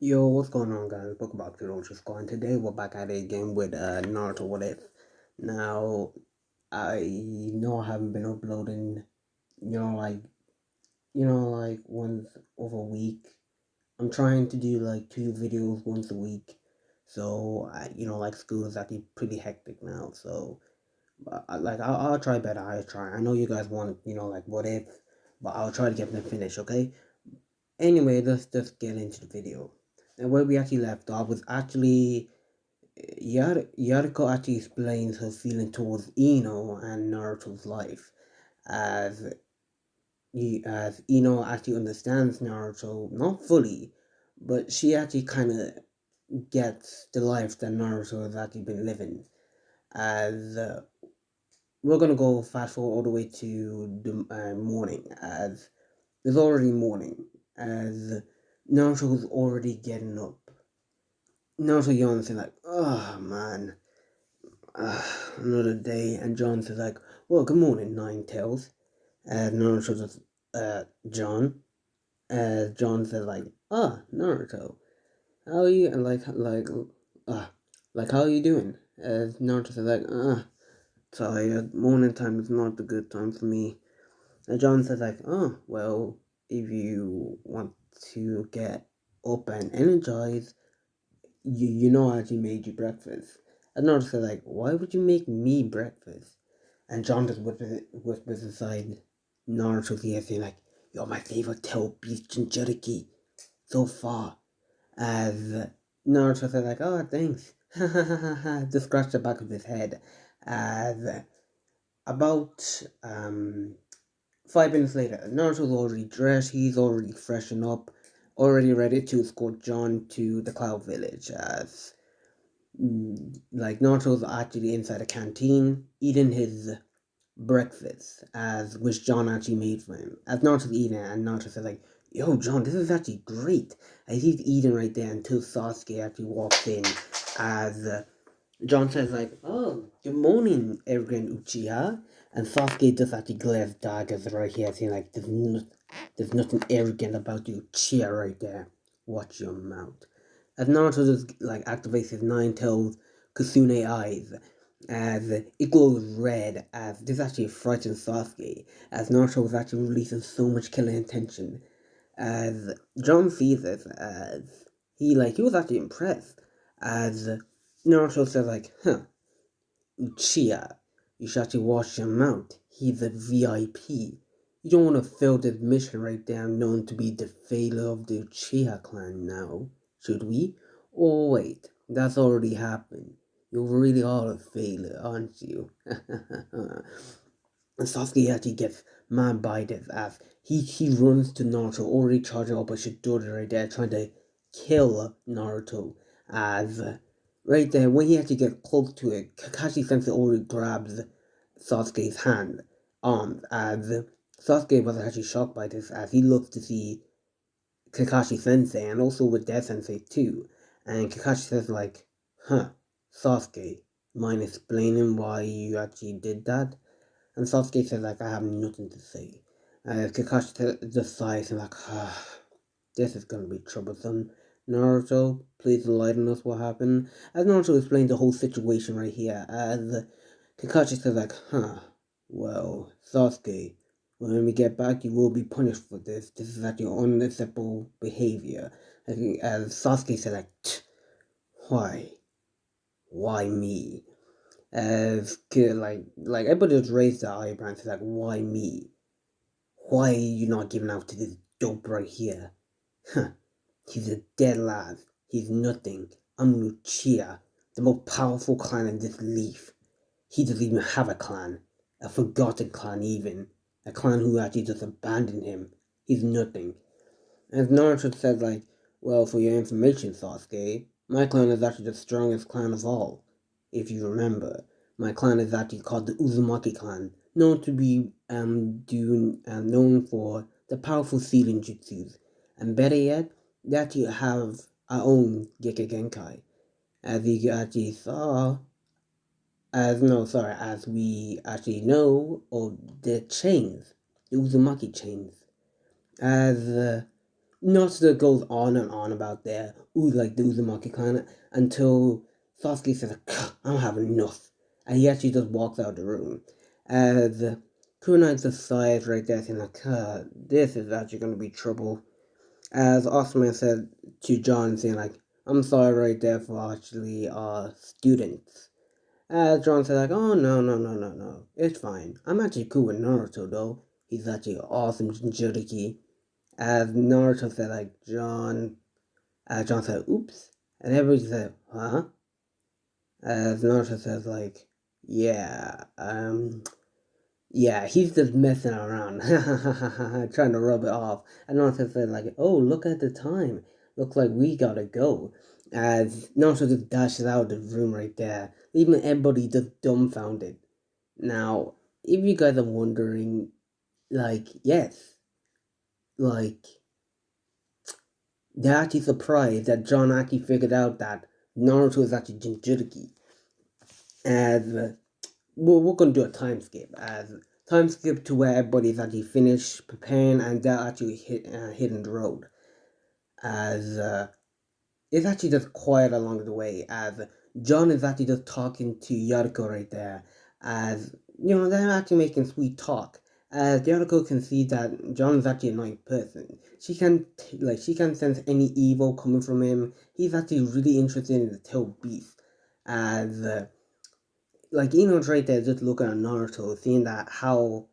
Yo, what's going on, guys? Welcome back to Roach Squad. And today we're back at it again with Naruto What If. Now, I know I haven't been uploading, like once over a week. I'm trying to do like 2 videos once a week. So, like school is actually pretty hectic now. So, I'll try better. I'll try. I know you guys want, like What If, but I'll try to get them finished, okay? Anyway, let's just get into the video. And where we actually left off was actually Yariko actually explains her feeling towards Ino and Naruto's life, as as Ino actually understands Naruto, not fully, but she actually kind of gets the life that Naruto has actually been living. As we're gonna go fast forward all the way to the morning, as it's already morning, as Naruto's already getting up. Naruto yawns and like, oh man, another day. And John says like, well, good morning, Nine Tails. And Naruto says, John. John says like, Naruto, how are you? And uh, how are you doing? Naruto says like, tired. Morning time is not a good time for me. And John says like, oh, well, if you want to get up and energized, I actually made you breakfast. And Naruto said like, why would you make me breakfast? And John just whispers inside Naruto's ear saying like, you're my favorite tail beast Jinchuriki so far. As Naruto said like, oh thanks. Just scratched the back of his head. As about 5 minutes later, Naruto's already dressed, he's already freshened up, already ready to escort John to the Cloud Village, as like Naruto's actually inside a canteen eating his breakfast, as which John actually made for him. As Naruto's eating it, and Naruto said like, "Yo, John, this is actually great." As he's eating right there until Sasuke actually walks in, as John says like, "Oh, good morning, arrogant Uchiha," and Sasuke just actually glares daggers right here, saying like, "There's nothing arrogant about you, Uchiha, right there. Watch your mouth." As Naruto just like activates his nine-tailed Kasune eyes, as it glows red, as this actually frightens Sasuke, as Naruto was actually releasing so much killing intention. As John sees this, as he was actually impressed, as Naruto says like, Uchiha, you should actually watch him out. He's a VIP. You don't want to fail this mission right there, known to be the failure of the Uchiha clan now, should we? Oh wait, that's already happened. You really are a failure, aren't you? And Sasuke actually gets mad by this as he runs to Naruto, already charging up a Shidori right there, trying to kill Naruto. As right there, when he actually gets close to it, Kakashi Sensei already grabs Sasuke's arms, as Sasuke was actually shocked by this, as he looks to see Kakashi Sensei, and also with Death Sensei too. And Kakashi says like, Sasuke, mind explaining why you actually did that? And Sasuke says like, I have nothing to say. Kakashi just sighs and like, this is gonna be troublesome. Naruto, please enlighten us what happened. As Naruto explains the whole situation right here, as Kakashi says like, well, Sasuke, when we get back, you will be punished for this. This is actually unacceptable behavior. As Sasuke said like, why? Why me? As like everybody just raised their eyebrows and said like, why me? Why are you not giving out to this dope right here? Huh. He's a dead lad. He's nothing. I'm Lucia, the most powerful clan in this leaf. He doesn't even have a clan. A forgotten clan even. A clan who actually just abandoned him. He's nothing. As Naruto said like, well, for your information, Sasuke, my clan is actually the strongest clan of all. If you remember, my clan is actually called the Uzumaki clan, known to be known for the powerful sealing jutsus. And better yet, they actually have our own Gekigenkai. As you actually saw, as we actually know, or the chains, the Uzumaki chains. As Naruto goes on and on about their like the Uzumaki clan until Sasuke says, I'm having enough. And he actually just walks out of the room. As Kunai just sighs right there, saying like, this is actually going to be trouble. As Osman said to John, saying like, I'm sorry right there for actually students. As John said like, oh no no no no no, it's fine. I'm actually cool with Naruto though. He's actually awesome Jinchuriki. As Naruto said like, John said, oops. And everybody said, huh? As Naruto says like, yeah, yeah, he's just messing around, trying to rub it off. And Naruto said like, oh, look at the time. Looks like we gotta go. As Naruto just dashes out of the room right there, leaving everybody just dumbfounded. Now, if you guys are wondering, like, yes, like, they're actually surprised that John actually figured out that Naruto is actually Jinchuriki. As we're gonna do a time skip, as time skip to where everybody's actually finished preparing and they're actually hitting the road. As it's actually just quiet along the way. As John is actually just talking to Yariko right there. As you know, they're actually making sweet talk. As Yariko can see that John is actually a nice person. She can sense any evil coming from him. He's actually really interested in the tail beast. As Ino's right there just looking at Naruto, seeing that how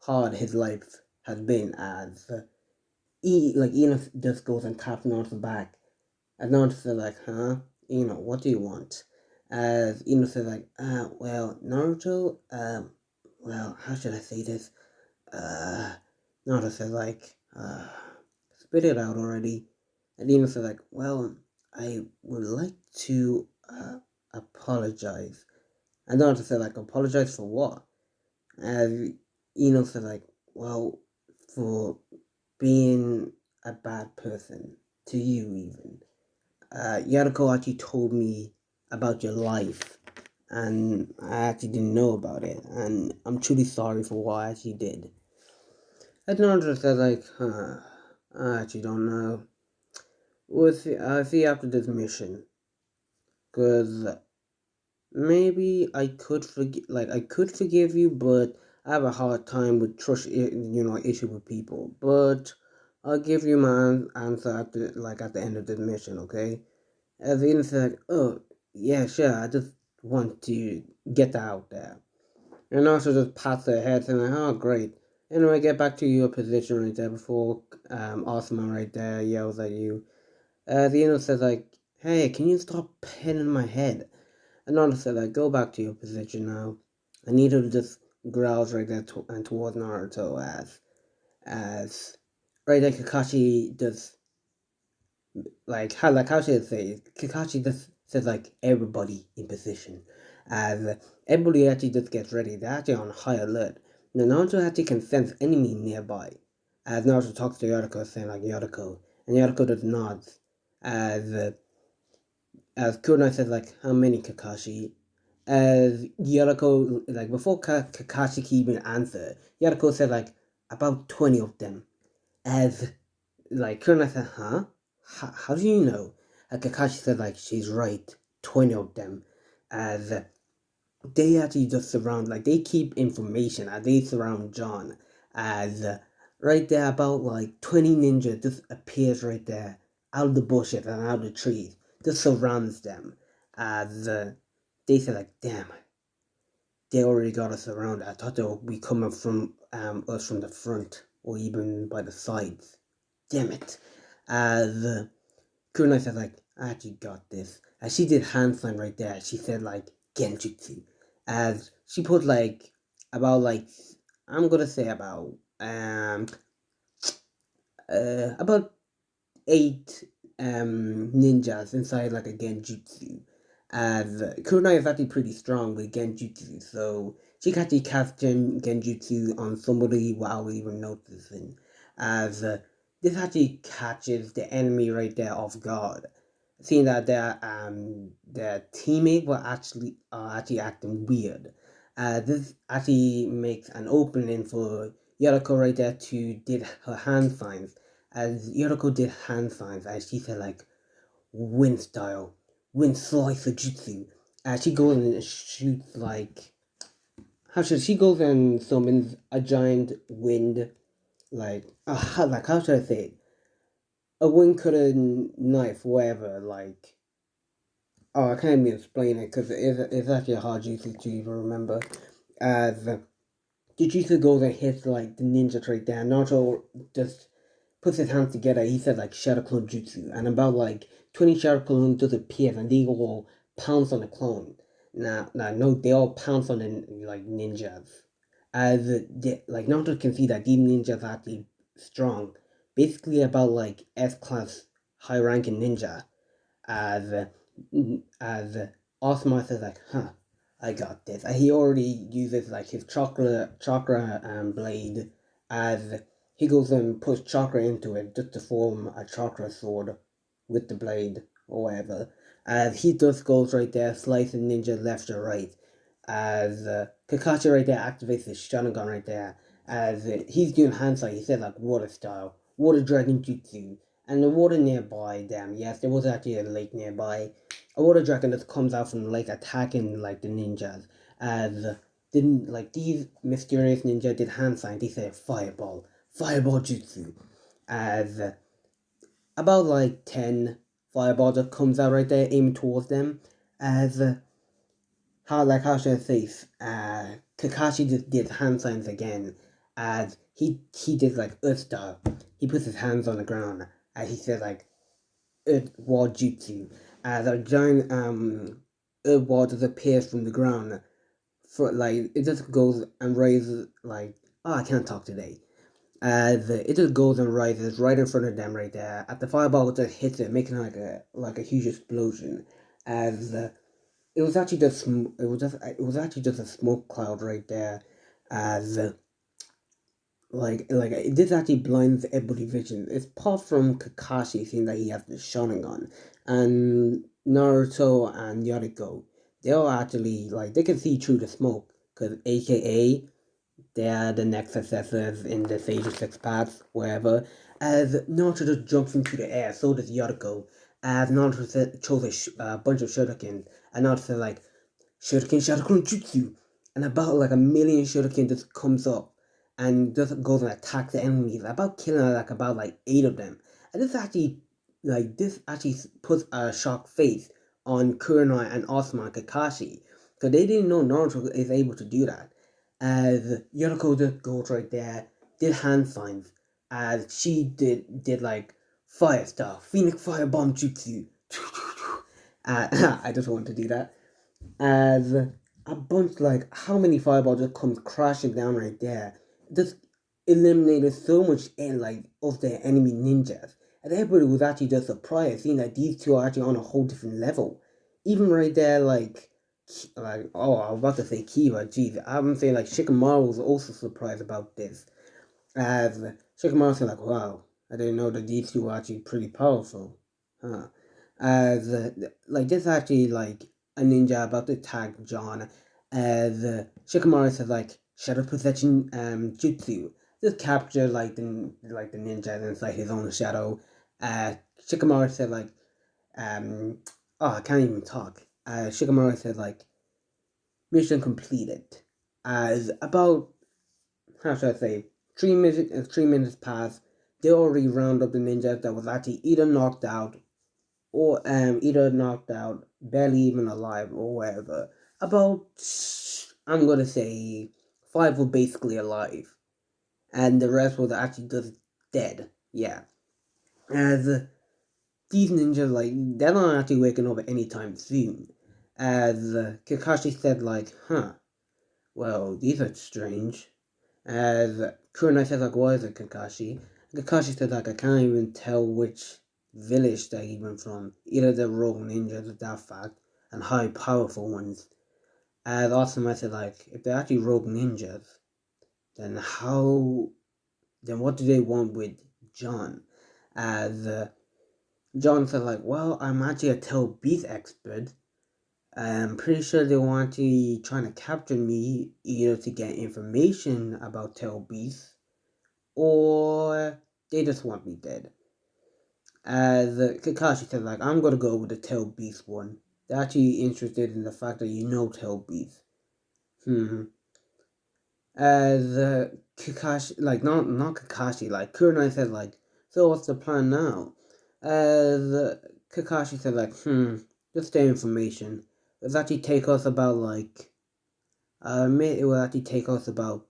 hard his life has been. As Ino just goes and taps Naruto's back. As Naruto said like, huh? Ino, what do you want? As Ino said like, well, Naruto, well, how should I say this? Uh, Naruto said like, spit it out already. And Ino said like, well, I would like to, apologize. And Naruto said like, apologize for what? As Ino said like, well, for being a bad person to you even. Yariko actually told me about your life, and I actually didn't know about it, and I'm truly sorry for what I actually did. And Naruto said like, I actually don't know. I'll see after this mission, cause maybe I could forgive you, but I have a hard time with trust, issue with people. But I'll give you my answer at the end of this mission, okay? As Eden said, oh yeah, sure, I just want to get that out there. And also just pats their head saying like, oh great. Anyway, get back to your position right there before Osman right there yells at you. Eno says like, hey, can you stop petting my head? And Naruto said like, go back to your position now. And Naruto just growls right there and towards Naruto as right there Kakashi just how should I say it? Kakashi just says like everybody in position. As everybody actually just gets ready. They're actually on high alert. Now Naruto actually can sense enemy nearby. As Naruto talks to Yoriko saying like Yoriko. And Yoriko just nods. As as Kunai says like how many Kakashi? As Yoriko like before Kakashi can even answer, Yoriko said like about 20 of them. As Kunai said, huh? How do you know? Kakashi said like she's right, 20 of them. As they actually just surround, they keep information as they surround John. As right there about 20 ninjas just appears right there out of the bushes and out of the trees, just surrounds them. As they say like, damn, they already got us surrounded. I thought they would be coming from us from the front or even by the sides. Damn it. As Kunai said like, I actually got this. And she did hand sign right there. She said like genjutsu. As she put about I'm gonna say about 8 ninjas inside like a genjutsu. As Kunai is actually pretty strong with genjutsu, so she can actually cast genjutsu on somebody without even noticing. As this actually catches the enemy right there off guard, seeing that their teammate were actually acting weird. This actually makes an opening for Yariko right there to did her hand signs. as Yoriko did hand signs, as she said like wind style, wind slicer jutsu. As she goes and shoots like how should she goes and summons a giant wind like how should I say it? A wind cutter knife, whatever. Like oh, I can't even explain it because it's actually a hard jutsu to even remember. As Jujutsu goes and hits like the ninja straight down. Naruto just puts his hands together. He said like Shadow Clone Jutsu, and about like 20 Shadow Clones just appear, and they all pounce on the clone. No, they all pounce on the like ninjas. As like Naruto can see that these ninjas are actually strong. Basically about like S class high ranking ninja. As as Osmar says like, huh, I got this. And he already uses like his chakra blade as he goes and puts chakra into it just to form a chakra sword with the blade or whatever. As he just goes right there, slicing ninja left or right. As Kakashi right there activates his Sharingan right there. As he's doing handside, he said like water style, water dragon jutsu. And the water nearby, damn, yes, there was actually a lake nearby. A water dragon that comes out from the lake attacking like the ninjas. As didn't like these mysterious ninja did hand signs, they said fireball jutsu. As about like 10 fireballs that comes out right there aiming towards them. As how should I say Kakashi just did hand signs again as he did like earth style. He puts his hands on the ground as he says like earth wall jutsu as a giant earth wall just appears from the ground for like it just goes and raises like oh I can't talk today. As it just goes and rises right in front of them right there. At the fireball just hits it, making like a huge explosion. As it was actually just it was actually just a smoke cloud right there, as this actually blinds everybody's vision. It's apart from Kakashi seeing that he has the Sharingan, and Naruto and Yoriko, they'll actually like they can see through the smoke because AKA they are the next successors in the Sage of Six Paths, wherever. As Naruto just jumps into the air, so does Yoriko. As Naruto chose a bunch of shurikens, and Naruto said like, Shuriken Jutsu. And about like a million shuriken just comes up and just goes and attacks the enemies. About killing like about like 8 of them. And this actually puts a shocked face on Kurenai and Osama Kakashi. Because they didn't know Naruto is able to do that. As Yoriko just goes right there, did hand signs. As she did like fire style, Phoenix Firebomb Jutsu. I just want to do that as a bunch like how many fireballs just comes crashing down right there. Just eliminated so much like of the enemy ninjas. And everybody was actually just surprised seeing that these two are actually on a whole different level. Even right there, like oh I was about to say Kiba, jeez. I'm saying like Shikamaru was also surprised about this. As Shikamaru said like wow, I didn't know that these two were actually pretty powerful. Huh. As like this actually like a ninja about to attack John as Shikamaru says like shadow possession jutsu. Just capture like the ninja inside his own shadow. Shikamaru said like um oh I can't even talk. Shikamaru said like mission completed. As about how should I say 3 minutes pass, they already round up the ninjas that was actually either knocked out, barely even alive, or whatever. About, I'm gonna say, 5 were basically alive, and the rest was actually just dead. Yeah, as these ninjas, like, they're not actually waking up anytime soon. As Kakashi said, like, huh, well, these are strange. As Kurenai said, like, what is it, Kakashi? Kakashi said, like, I can't even tell which village they're even from. Either they're rogue ninjas with that fact, and high powerful ones. As Asuma said, like, if they're actually rogue ninjas, then then what do they want with John? As John said, like, well, I'm actually a Tell Beast expert. I'm pretty sure they want to trying to capture me either to get information about Tell Beast or They just want me dead. As Kakashi said, like, I'm gonna go with the Tail Beast one. They're actually interested in the fact that you know Tail Beast. As Kakashi, like, not Kakashi, like, Kurenai said, like, so what's the plan now? As Kakashi said, like, just the information. It'll actually take us about, like, it will actually take us about,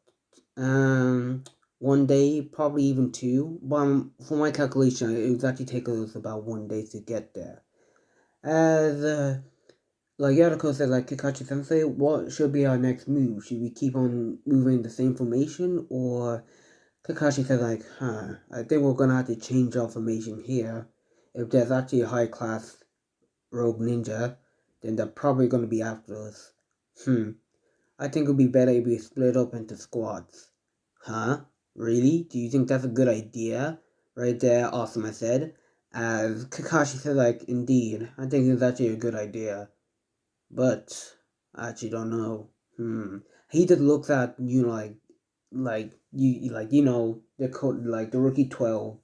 1 day, probably even two. But for my calculation, it would actually take us about 1 day to get there. As like Yadako said, like Kakashi Sensei, what should be our next move? Should we keep on moving the same formation, or Kakashi said, like, I think we're gonna have to change our formation here. If there's actually a high class rogue ninja, then they're probably gonna be after us. I think it would be better if we split up into squads. Huh? Really? Do you think that's a good idea? Right there, Asuma said. As Kakashi said, like, indeed, I think it's actually a good idea. But I actually don't know. He just looks at the code, like the rookie 12,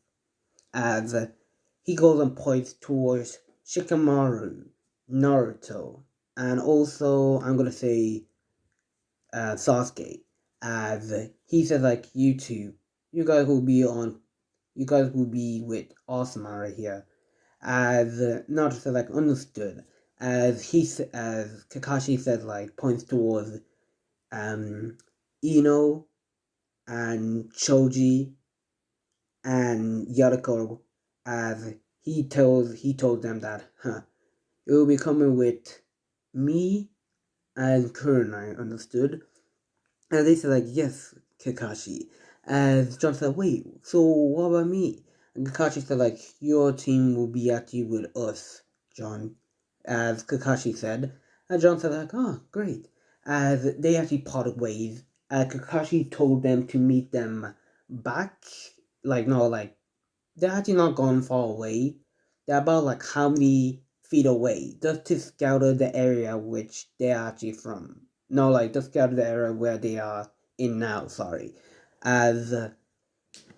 as he goes and points towards Shikamaru, Naruto, and also I'm gonna say Sasuke, as he says, like, you two, you guys will be with Asuma right here. As Naruto, like, understood. As Kakashi said, like, points towards Ino and Choji and Yadako, as he told them that it will be coming with me and Kurenai, understood? And they said, like, yes, Kakashi. As John said, wait, so what about me? And Kakashi said, like, your team will be actually with us, John. As Kakashi said. And John said, like, oh, great. As they actually parted ways. Kakashi told them to meet them back. Like, no, like, they're actually not gone far away. They're about, like, how many feet away, just to scout the area which they're actually from. No, like, just scout the area where they are in now, sorry. As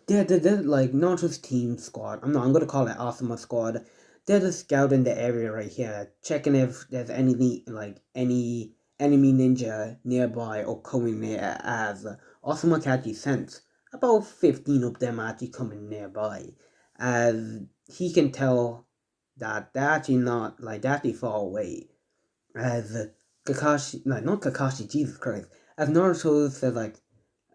they're like not just team squad. I'm gonna call it Asuma squad. They're just scouting the area right here, checking if there's any enemy ninja nearby or coming near. As Asuma can actually sense about 15 of them actually coming nearby, as he can tell that they're actually not like they're actually far away. As Kakashi, like, not Kakashi, Jesus Christ. As Naruto said, like,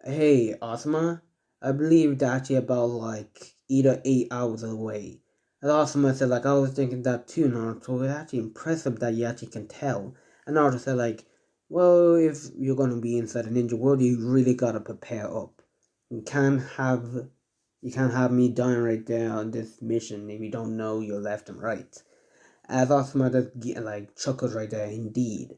hey, Asuma, I believe they're actually about, like, either 8 hours away. And Asuma said, like, I was thinking that too, Naruto. It's actually impressive that you actually can tell. And Naruto said, like, well, if you're gonna be inside the ninja world, you really gotta prepare up. You can't have me dying right there on this mission if you don't know your left and right. As Asuma just, like, chuckles right there, indeed.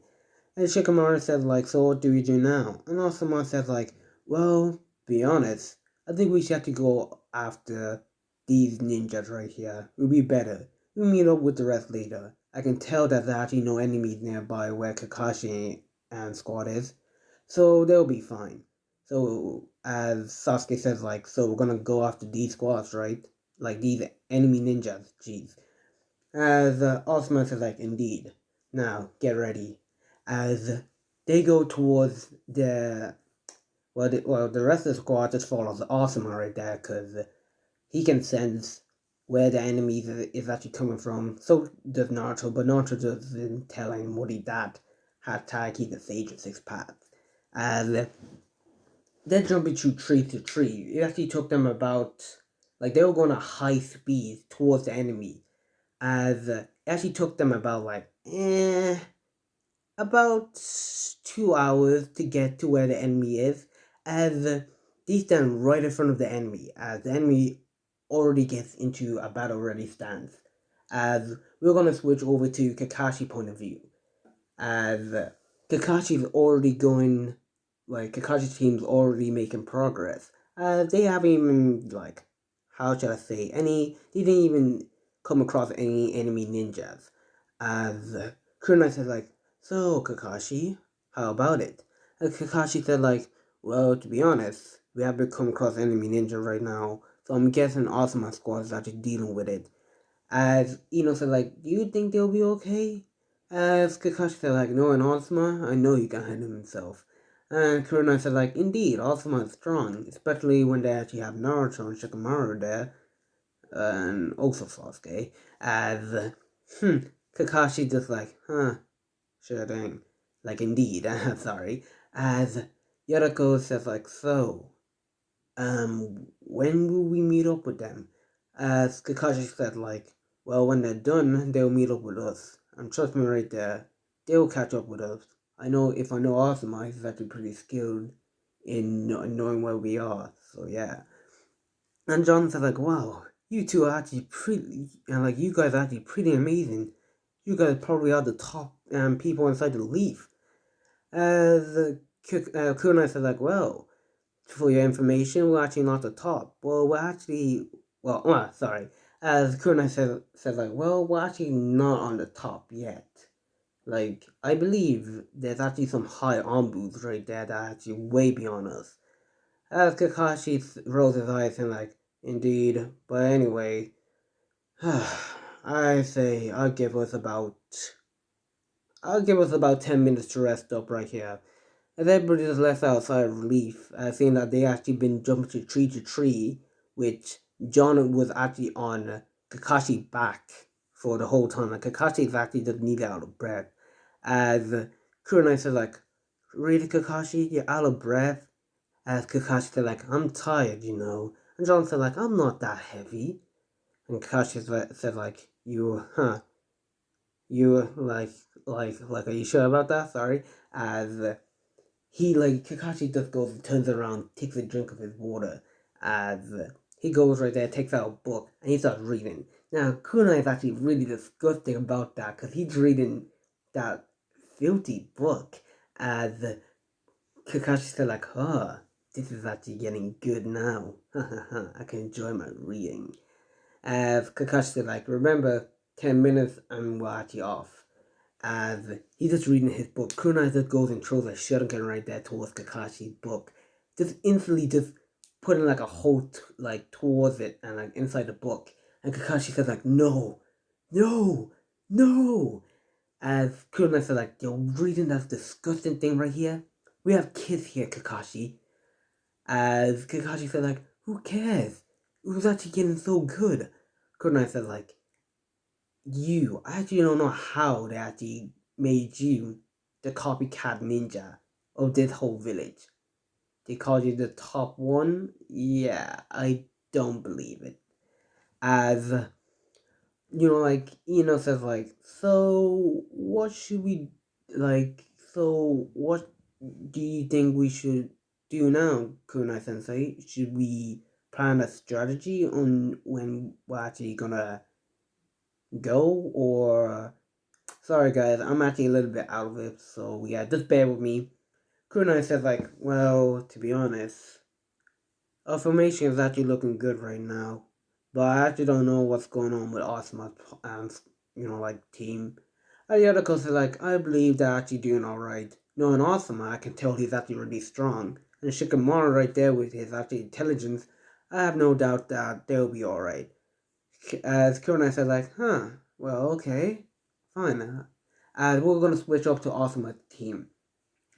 And Shikamaru says, like, so what do we do now? And Asuma says, like, well, be honest, I think we should have to go after these ninjas right here. It would be better. We'll meet up with the rest later. I can tell that there are actually no enemies nearby where Kakashi and squad is, so they'll be fine. So, as Sasuke says, like, so we're gonna go after these squads, right? Like, these enemy ninjas, jeez. As Osman says, like, indeed. Now, get ready. As they go towards the rest of the squad just follows Osman right there, because he can sense where the enemy is actually coming from. So does Naruto, but Naruto doesn't tell anybody that. Hashtag he's a sage of six paths. As they're jumping through tree to tree. It actually took them about, like, they were going at high speed towards the enemy. As it actually took them about, like, about 2 hours to get to where the enemy is, as they stand right in front of the enemy, as the enemy already gets into a battle ready stance. As we're gonna switch over to Kakashi point of view, as Kakashi's already going, like, Kakashi's team's already making progress. They haven't even, like, how should I say, they didn't even come across any enemy ninjas. As Kunai said, like, so Kakashi, how about it? And Kakashi said, like, well, to be honest, we haven't come across enemy ninja right now, So I'm guessing Asuma squad is actually dealing with it. As Ino said, like, do you think they'll be okay? As Kakashi said, like, no, and Asuma, I know he can handle himself. And Kuruna said, like, indeed, Asuma is strong, especially when they actually have Naruto and Shikamaru there, and also Sasuke. As, Kakashi just like, sure thing. Like, indeed, I'm sorry. As Yuriko says, like, so, when will we meet up with them? As Kakashi said, like, well, when they're done, they'll meet up with us. And trust me right there, they'll catch up with us. I know if I know Asuma, he's actually pretty skilled in knowing where we are. So yeah. And John said, like, wow, you two are actually pretty, and like, you guys are actually pretty amazing. You guys probably are the top people inside the Leaf. As Kunai said, like, well, for your information, we're actually not the top. Well, we're actually, sorry. As Kunai said, like, well, we're actually not on the top yet. Like, I believe there's actually some high Anbus right there that are actually way beyond us. As Kakashi rolls his eyes and like, indeed, but anyway, I say I'll give us about 10 minutes to rest up right here. As everybody just left outside of relief, seeing that they actually been jumping to tree, which John was actually on Kakashi's back for the whole time. Like Kakashi's actually just nearly out of breath. As Kurenai said, like, really Kakashi, you're out of breath? As Kakashi said, like, I'm tired, you know. And John said, like, I'm not that heavy. And Kakashi said, like, are you sure about that? Sorry. As he, like, Kakashi just goes and turns around, takes a drink of his water. As he goes right there, takes out a book, and he starts reading. Now, Kunai is actually really disgusting about that, because he's reading that filthy book. As Kakashi said, like, this is actually getting good now. I can enjoy my reading. As Kakashi said, like, remember, 10 minutes and we're actually off. As he's just reading his book, Kunai just goes and throws a shuriken right there towards Kakashi's book. Just instantly just putting like a hole towards it and like inside the book. And Kakashi says like, no, no, no. As Kunai said like, you're reading that disgusting thing right here? We have kids here, Kakashi. As Kakashi said like, who cares? It was actually getting so good. Kunai said like, I actually don't know how they actually made you the copycat ninja of this whole village. They called you the top one? Yeah, I don't believe it. As, like, says, like, so what should we, what do you think we should do now, Kunai Sensei? Should we plan a strategy on when we're actually gonna go, or sorry guys, I'm actually a little bit out of it, so yeah, just bear with me. Kunai says like, well, to be honest, our formation is actually looking good right now, but I actually don't know what's going on with Asuma's, team. And the other coach is like, I believe they're actually doing alright. Knowing Asuma, I can tell he's actually really strong. And Shikamaru right there with his actually intelligence, I have no doubt that they'll be alright. As Kunai said like, well, okay, fine. And we're gonna switch up to Asuma's team.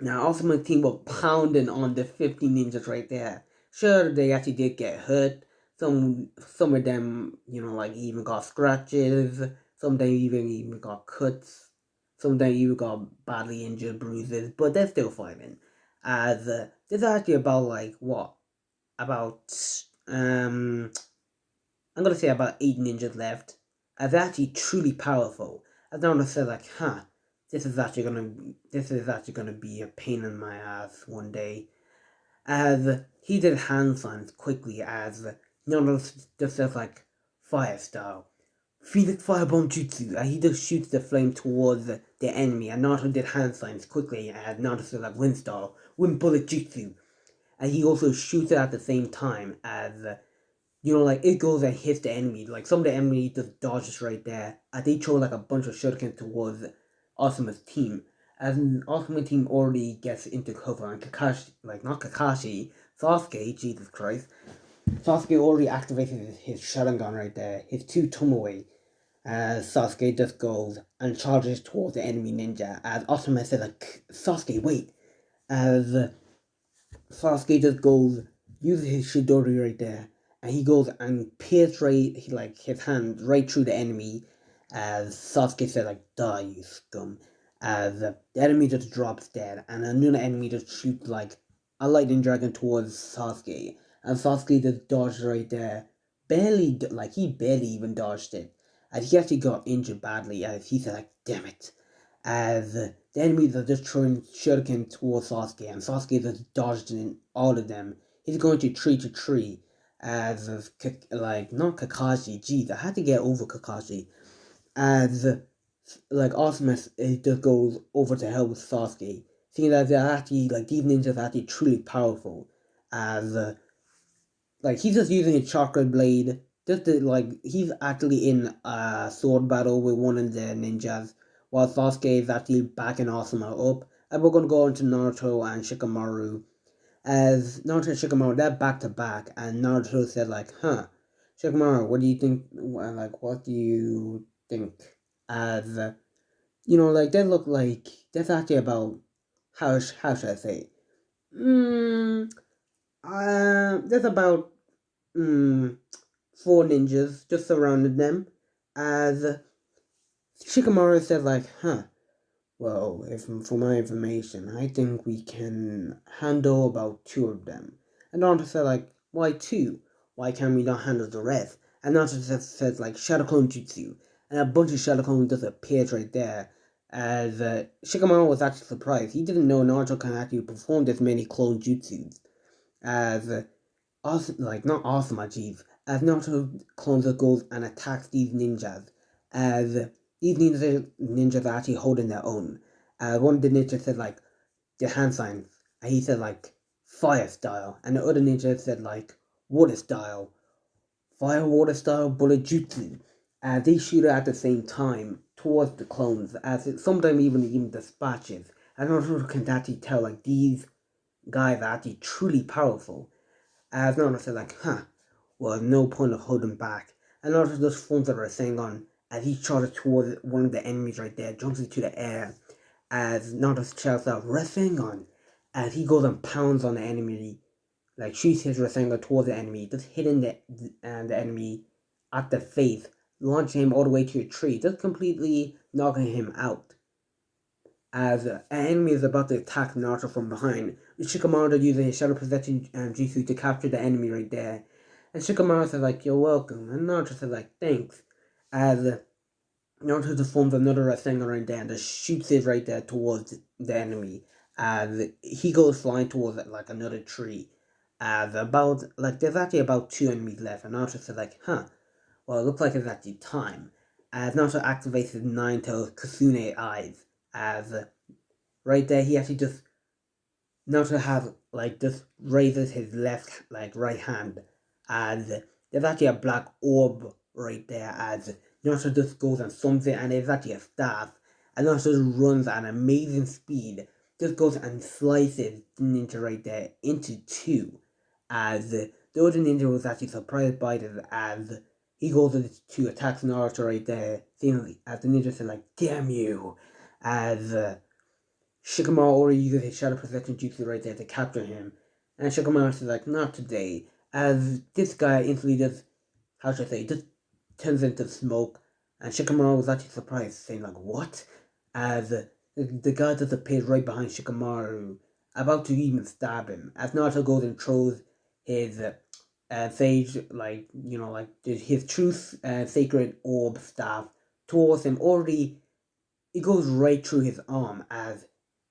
Now, Asuma's team were pounding on the 50 ninjas right there. Sure, they actually did get hurt. Some of them, even got scratches. Some of them even got cuts. Some of them even got badly injured bruises. But they're still fighting. As there's actually about I'm gonna say about 8 ninjas left. As they're actually truly powerful. As Naruto said, like, this is actually gonna be a pain in my ass one day. As he did hand signs quickly, as Naruto just says like, fire style, Phoenix Firebomb Jutsu, and he just shoots the flame towards the enemy. And Naruto did hand signs quickly, as Naruto said like, wind style, wind bullet jutsu, and he also shoots it at the same time as. It goes and hits the enemy. Like, some of the enemy just dodges right there. And they throw, like, a bunch of shurikens towards Asuma's team. As Asuma's team already gets into cover. And Kakashi, not Kakashi, Sasuke, Jesus Christ. Sasuke already activated his Sharingan right there, his two Tomoe. As Sasuke just goes and charges towards the enemy ninja. As Otama says, like, Sasuke, wait. As Sasuke just goes, uses his Shidori right there, and he goes and pierces like his hand right through the enemy. As Sasuke said, like, die, you scum. As the enemy just drops dead, and another enemy just shoots like a lightning dragon towards Sasuke, and Sasuke just dodged right there, barely, like he barely even dodged it, as he actually got injured badly. As he said, like, damn it, as the enemies are just throwing shuriken towards Sasuke, and Sasuke just dodged in all of them. He's going to tree, as like not Kakashi. Jeez, I had to get over Kakashi. As like Awesomeness, it just goes over to hell with Sasuke, seeing that they're actually like these ninjas are actually truly powerful. As like he's just using a chakra blade. Just to, like he's actually in a sword battle with one of the ninjas, while Sasuke is actually backing Asuma up. And we're gonna go into Naruto and Shikamaru. As Naruto and Shikamaru, they're back to back, and Naruto said like, "Huh, Shikamaru, what do you think? Like, what do you think?" As like they look like that's actually about how should I say? Mm, there's about mm, four ninjas just surrounded them. As Shikamaru said, like, huh, well, if for my information, I think we can handle about two of them. And Naruto said, like, why two? Why can't we not handle the rest? And Naruto said, like, Shadow Clone Jutsu. And a bunch of Shadow Clones just appeared right there. As Shikamaru was actually surprised. He didn't know Naruto can actually perform this many clone jutsus. As awesome, like not awesome achieve, as Naruto clones goes and attacks these ninjas, as these ninjas are actually holding their own. One of the ninjas said like the hand signs, and he said like fire style, and the other ninja said like water style, fire water style bullet jutsu. They shoot at the same time towards the clones, as it sometimes even dispatches. And Naruto can actually tell like these guys are actually truly powerful. As Naruto said, like, huh, well, no point of holding back. And Naruto just forms a Rasengan as he charges towards one of the enemies right there, jumps into the air. As Naruto shouts out, Rasengan! As he goes and pounds on the enemy, like, shoots his Rasengan towards the enemy, just hitting the enemy at the face, launching him all the way to a tree, just completely knocking him out. As an enemy is about to attack Naruto from behind, Shikamaru uses his Shadow Possession Jutsu to capture the enemy right there. And Shikamaru says like, you're welcome. And Naruto says like, thanks. As Naruto just forms another Rasengan right there and just shoots it right there towards the enemy. As he goes flying towards like another tree. As there's actually about two enemies left. And Naruto says like, huh, well, it looks like it's actually time. As Naruto activates his nine-tailed Kasune eyes. As right there, he actually just Naruto has like just raises his left right hand, and there's actually a black orb right there. As Naruto just goes and summons it, and it's actually a staff. And Naruto just runs at an amazing speed, just goes and slices the ninja right there into two. As the other ninja was actually surprised by this, as he goes to attack Naruto right there, seeing as the ninja said like, "Damn you!" As Shikamaru already uses his Shadow Perception Jutsu right there to capture him. And Shikamaru says like, not today. As this guy instantly just, how should I say, just turns into smoke. And Shikamaru was actually surprised, saying like, what? As the guy just appears right behind Shikamaru, about to even stab him. As Naruto goes and throws his sage, his true sacred orb staff towards him. Already, it goes right through his arm as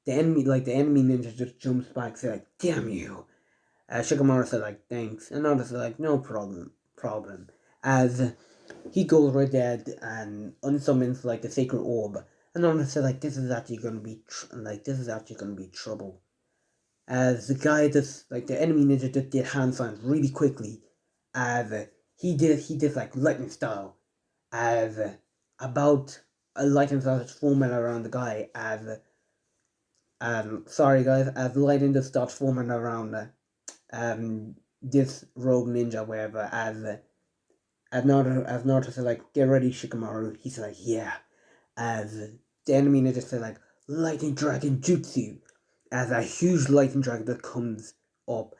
the enemy ninja just jumps back, say like, "Damn you!" Shikamaru said like, "Thanks," and Naruto said like, "No problem." As he goes right there and unsummons like the sacred orb, and Naruto said like, "This is actually gonna be trouble." As the guy just like the enemy ninja just did hand signs really quickly, as he did like lightning style, as about a lightning style forming around the guy as sorry guys, as lightning just starts forming around this rogue ninja, whatever, as Naruto said, like, get ready, Shikamaru. He said, like, yeah. As the enemy ninja said, like, lightning dragon jutsu. As a huge lightning dragon that comes up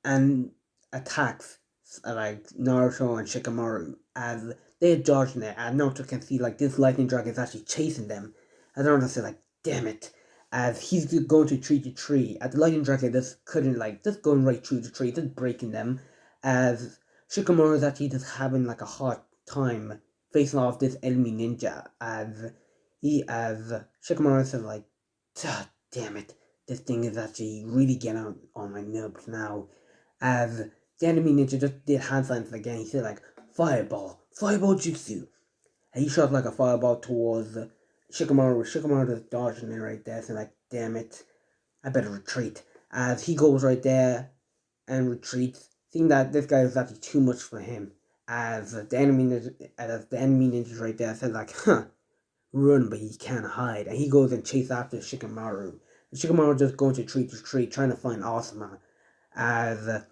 and attacks like Naruto and Shikamaru. As they're dodging it, and Naruto can see like this lightning dragon is actually chasing them. And Naruto said, like, damn it. As he's going to tree to tree, as the lightning dragon just couldn't like just going right through the tree, just breaking them. As Shikamaru is actually just having like a hard time facing off this enemy ninja. As Shikamaru said, like, damn it, this thing is actually really getting on my nerves now. As the enemy ninja just did hand signs again, he said, like, fireball jutsu. And he shot like a fireball towards Shikamaru. Shikamaru just dodging it right there, so like, damn it, I better retreat. As he goes right there and retreats, seeing that this guy is actually too much for him. As the enemy ninja right there said, like, run, but he can't hide. And he goes and chases after Shikamaru. And Shikamaru just going to tree, trying to find Asuma. As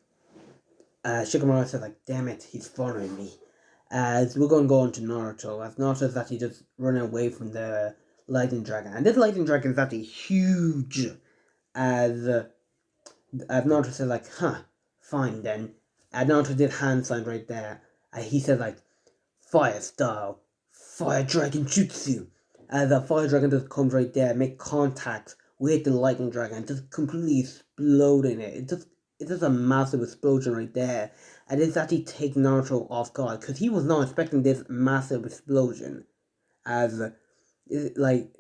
Shikamaru said, like, damn it, he's following me. As we're going to go on to Naruto. As Naruto is actually just running away from the lightning dragon. And this lightning dragon is actually huge. As Naruto said, like, fine then. And Naruto did hand sign right there. And he said, like, fire style, fire dragon jutsu. As the fire dragon just comes right there, make contact with the lightning dragon, just completely exploding it. It's just a massive explosion right there. And it's actually taking Naruto off guard, because he was not expecting this massive explosion. As, like,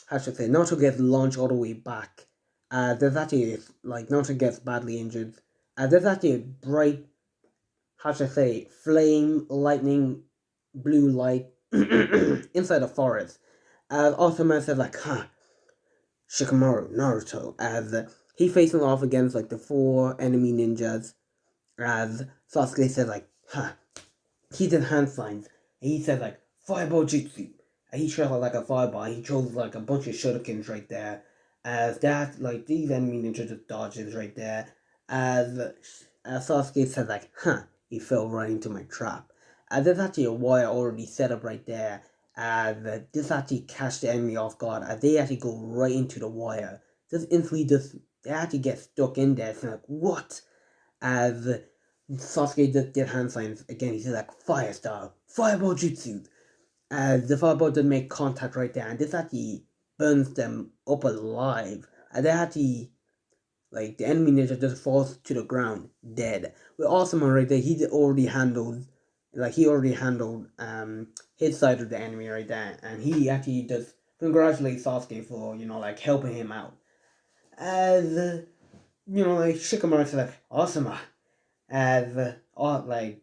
how should I say, Naruto gets launched all the way back. There's actually, like, Naruto gets badly injured. There's actually a bright, how should I say, flame, lightning, blue light inside the forest. As Asuma said, like, Shikamaru, Naruto, as he facing off against like the 4 enemy ninjas. As Sasuke said, like, he did hand signs. And he said, like, fireball jutsu. And he shot like a fireball. He chose like a bunch of shurikens right there. As that, like, these enemy ninjas just dodges right there. As Sasuke said, like, he fell right into my trap. There's actually a wire already set up right there. This actually catch the enemy off guard. As they actually go right into the wire. Just instantly, they actually get stuck in there. So like, what? As Sasuke just did hand signs again. He said, like, fire style, fireball jutsu. The fireball did make contact right there. And this actually burns them up alive. And they actually, like, the enemy ninja just falls to the ground dead. With Asuma right there, he already handled his side of the enemy right there, and he actually just congratulates Sasuke for, like, helping him out. As like, Shikamaru said, like, Asuma. As Asuma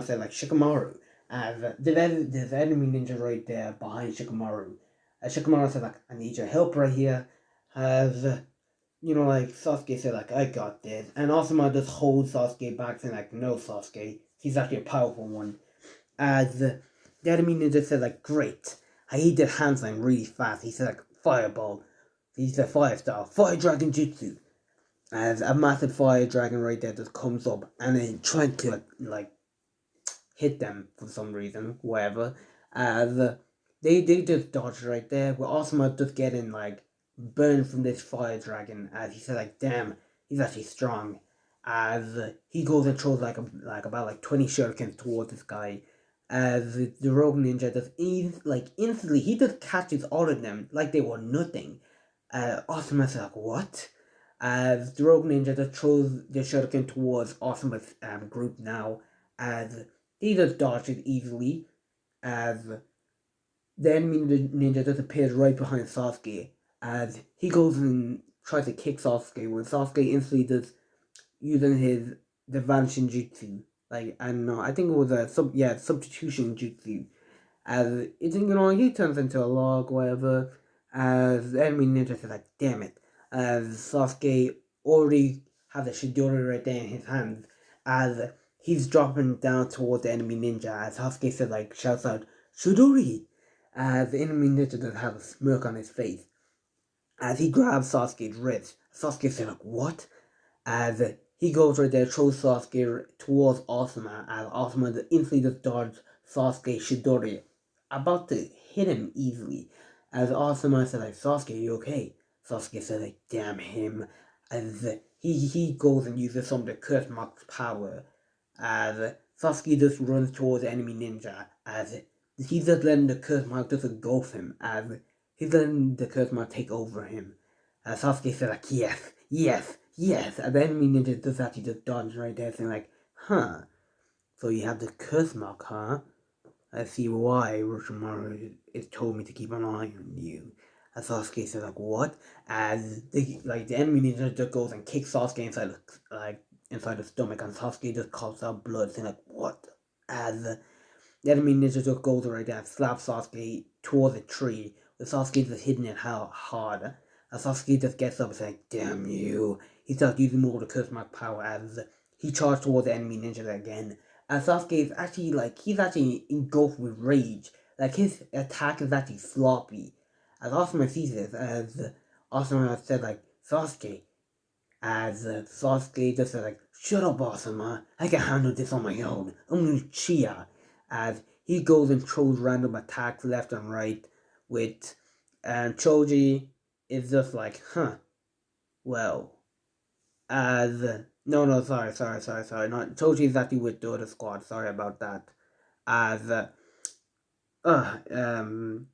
said, like, Shikamaru. As there's enemy ninja right there behind Shikamaru. Shikamaru said, like, I need your help right here. As like, Sasuke said, like, I got this. And Asuma just holds Sasuke back, saying, like, no, Sasuke, he's actually a powerful one. As the enemy ninja said, like, great. He did hand sign really fast. He said, like, fireball. He said, fire style, fire dragon jutsu. As a massive fire dragon right there just comes up and then trying to, like, hit them for some reason, whatever. As they just dodge right there. With Asuma just getting, like, burned from this fire dragon. As he said, like, damn, he's actually strong. As he goes and throws about 20 shurikens towards this guy. As the rogue ninja just instantly, he just catches all of them like they were nothing. Asuma's like, what? As the rogue ninja just throws the shuriken towards Asuma's group now. As he just dodges easily. As the enemy ninja just appears right behind Sasuke. As he goes and tries to kick Sasuke, where Sasuke instantly just using the vanishing jutsu. Like, I don't know, I think it was a substitution jutsu. As he turns into a log, whatever. As the enemy ninja says, like, damn it. As Sasuke already has a Shidori right there in his hands. As he's dropping down toward the enemy ninja. As Sasuke says, like, shouts out, Shidori! As the enemy ninja does have a smirk on his face. As he grabs Sasuke's wrist. Sasuke says, like, what? As he goes right there, throws Sasuke towards Asuma, as Asuma instantly just dodged Sasuke Shidori, about to hit him easily. As Asuma said, like, Sasuke, you okay? Sasuke said, like, damn him. As he goes and uses some of the Curse Mark's power. As Sasuke just runs towards the enemy ninja. As he's just letting the Curse Mark just engulf him. As he's letting the Curse Mark take over him. As Sasuke said, like, yes, yes, yes. And the enemy ninja just actually just dodged right there, saying, like, huh. So you have the Curse Mark, huh? I see why Orochimaru is told me to keep an eye on you. As Sasuke says, like, what? As the enemy ninja just goes and kicks Sasuke inside the stomach, and Sasuke just coughs out blood, saying, like, what? As the enemy ninja just goes right there and slaps Sasuke towards a tree, with Sasuke just hitting it hard. As Sasuke just gets up and says, like, damn you. He starts using more of the Curse Mark power as he charged towards the enemy ninja again. And Sasuke is actually, like, he's actually engulfed with rage. Like, his attack is actually sloppy. As Asuma sees this, as Asuma said, like, Sasuke, as Sasuke just said, like, shut up, Asuma, I can handle this on my own, I'm Uchiha. As he goes and throws random attacks left and right with, and Choji is just like, huh, well, as no, sorry, not Choji is actually with the other squad. Sorry about that. As uh, um,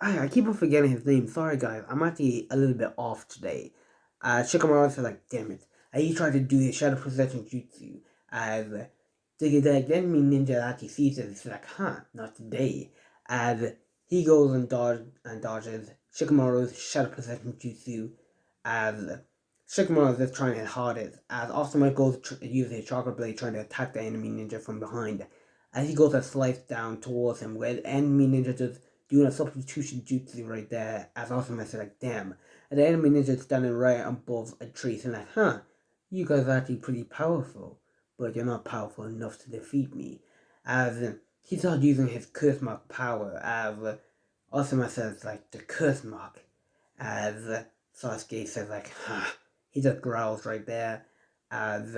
I keep on forgetting his name. Sorry, guys. I'm actually a little bit off today. Shikamaru said, like, damn it. And he tried to do his shadow possession jutsu. As the enemy ninja actually sees it, it's like, huh, not today. As he goes and dodges Shikamaru's shadow possession jutsu. As Shikamaru is just trying his hardest. As Asuma goes using his chakra blade trying to attack the enemy ninja from behind. As he goes to slice down towards him, where the enemy ninja just doing a substitution jutsu right there, as Asuma said, like, damn. And the enemy ninja standing right above a tree, saying, like, huh, you guys are actually pretty powerful, but you're not powerful enough to defeat me. As he started using his curse mark power, as Asuma says, like, the curse mark. As Sasuke says, like, huh. He just growls right there, as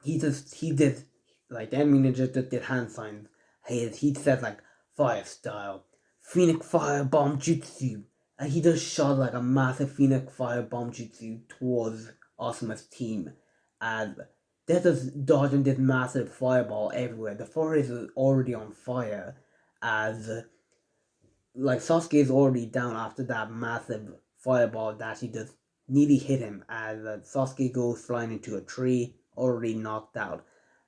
he did, like, the enemy ninja just did hand signs. He said, like, fire style, Phoenix Fire Bomb Jutsu. And he just shot, like, a massive Phoenix Fire Bomb Jutsu towards Asuma's team. And they're just dodging this massive fireball everywhere. The forest is already on fire. As, like, Sasuke is already down after that massive fireball that he just nearly hit him. As Sasuke goes flying into a tree, already knocked out.